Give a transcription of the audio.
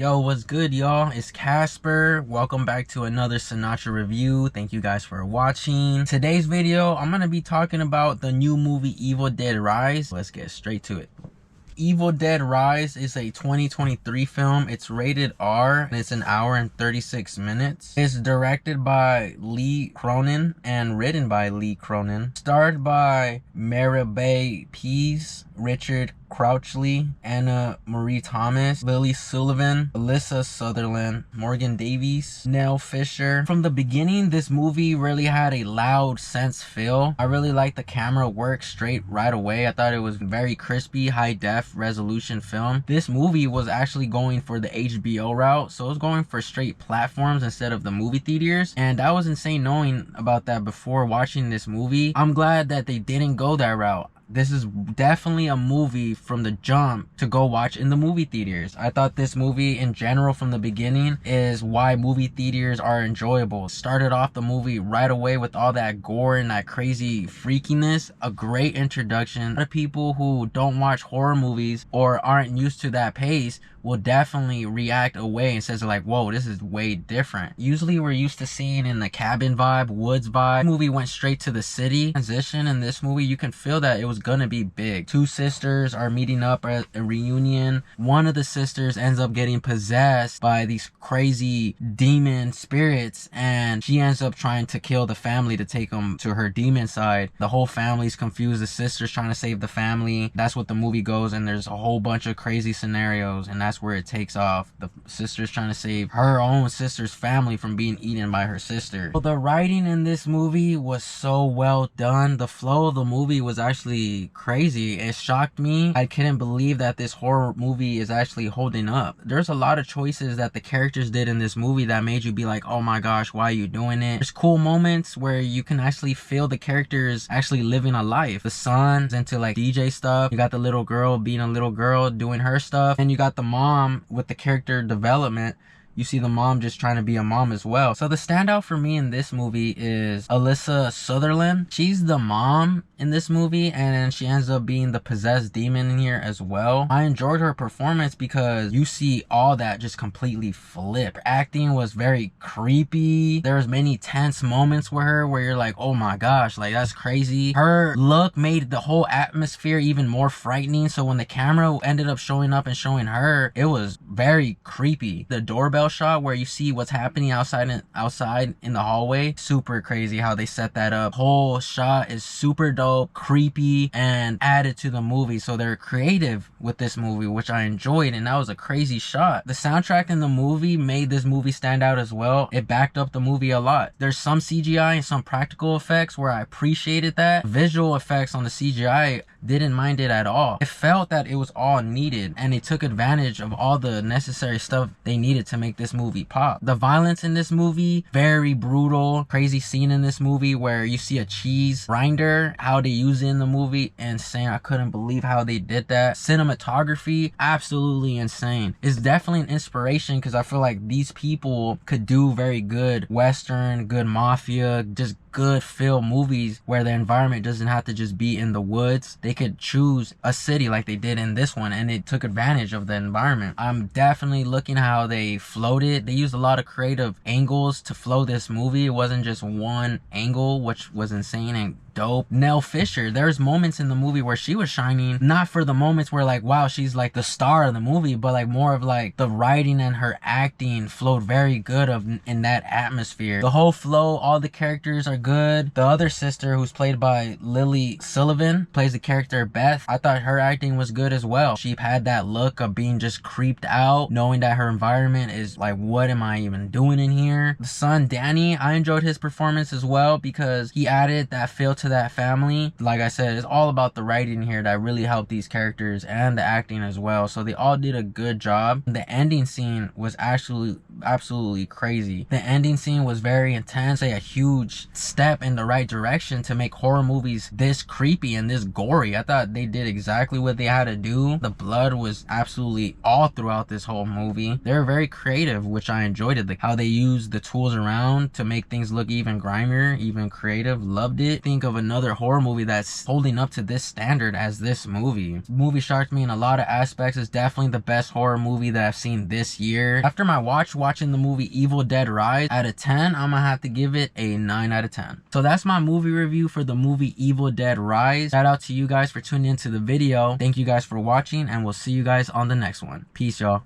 Yo, what's good, y'all? It's Casper. Welcome back to another Sinatra review. Thank you guys for watching. Today's video, I'm gonna be talking about the new movie Evil Dead Rise. Let's get straight to it. Evil Dead Rise is a 2023 film. It's rated R and it's an hour and 36 minutes. It's directed by Cronin and written by Cronin. Starred by Mirabai, Pease, Richard Crouchley, Anna Marie Thomas, Lily Sullivan, Alyssa Sutherland, Morgan Davies, Nell Fisher. From the beginning, this movie really had a loud sense feel. I really liked the camera work straight right away. I thought it was very crispy, high def resolution film. This movie was actually going for the HBO route, so it was going for straight platforms instead of the movie theaters, and that was insane knowing about that before watching this movie. I'm glad that they didn't go that route. This is definitely a movie from the jump to go watch in the movie theaters. I thought this movie in general from the beginning is why movie theaters are enjoyable. Started off the movie right away with all that gore and that crazy freakiness. A great introduction. A lot of people who don't watch horror movies or aren't used to that pace will definitely react away and says like, whoa, this is way different. Usually we're used to seeing in the cabin vibe, woods vibe. The movie went straight to the city. Transition in this movie, you can feel that it was gonna be big. Two sisters are meeting up at a reunion. One of the sisters ends up getting possessed by these crazy demon spirits, and she ends up trying to kill the family to take them to her demon side. The whole family's confused. The sister's trying to save the family. That's what the movie goes, and there's a whole bunch of crazy scenarios, and that's where it takes off. The sister's trying to save her own sister's family from being eaten by her sister. So the writing in this movie was so well done. The flow of the movie was actually crazy. It shocked me. I couldn't believe that this horror movie is actually holding up. There's a lot of choices that the characters did in this movie that made you be like, oh my gosh, why are you doing it? There's cool moments where you can actually feel the characters actually living a life. The son's into like DJ stuff. You got the little girl being a little girl doing her stuff, and you got the mom with the character development. You see the mom just trying to be a mom as well. So the standout for me in this movie is Alyssa Sutherland. She's the mom in this movie, and then she ends up being the possessed demon in here as well. I enjoyed her performance because you see all that just completely flip. Her acting was very creepy. There was many tense moments with her where you're like, oh my gosh, like that's crazy. Her look made the whole atmosphere even more frightening. So when the camera ended up showing up and showing her, it was very creepy. The doorbell shot where you see what's happening outside in the hallway, super crazy how they set that up. Whole shot is super dope, creepy, and added to the movie. So they're creative with this movie, which I enjoyed, and that was a crazy shot. The soundtrack in the movie made this movie stand out as well. It backed up the movie a lot. There's some CGI and some practical effects where I appreciated that. Visual effects on the CGI, didn't mind it at all. It felt that it was all needed, and they took advantage of all the necessary stuff they needed to make this movie pop. The violence in this movie, very brutal. Crazy scene in this movie where you see a cheese grinder, how they use it in the movie, insane. I couldn't believe how they did that. Cinematography, absolutely insane. It's definitely an inspiration because I feel like these people could do very good Western, good mafia, just good feel movies where the environment doesn't have to just be in the woods. They could choose a city like they did in this one, and it took advantage of the environment. I'm definitely looking how they floated. They used a lot of creative angles to flow this movie. It wasn't just one angle, which was insane and dope. Nell Fisher, there's moments in the movie where she was shining, not for the moments where like, wow, she's like the star of the movie, but like more of like the writing and her acting flowed very good in that atmosphere. The whole flow, all the characters are good. The other sister, who's played by Lily Sullivan, plays the character Beth. I thought her acting was good as well. She had that look of being just creeped out, knowing that her environment is like, what am I even doing in here? The son Danny, I enjoyed his performance as well because he added that feel to that family. Like I said, it's all about the writing here that really helped these characters and the acting as well. So they all did a good job. The ending scene was actually absolutely crazy. The ending scene was very intense, a huge step in the right direction to make horror movies this creepy and this gory. I thought they did exactly what they had to do. The blood was absolutely all throughout this whole movie. They're very creative, which I enjoyed it. Like how they used the tools around to make things look even grimier, even creative. Loved it. Think of another horror movie that's holding up to this standard as this movie. The movie shocked me in a lot of aspects. It's definitely the best horror movie that I've seen this year. After my watching the movie Evil Dead Rise, out of 10, I'm gonna have to give it a 9 out of 10. So that's my movie review for the movie Evil Dead Rise. Shout out to you guys for tuning into the video. Thank you guys for watching, and we'll see you guys on the next one. Peace, y'all.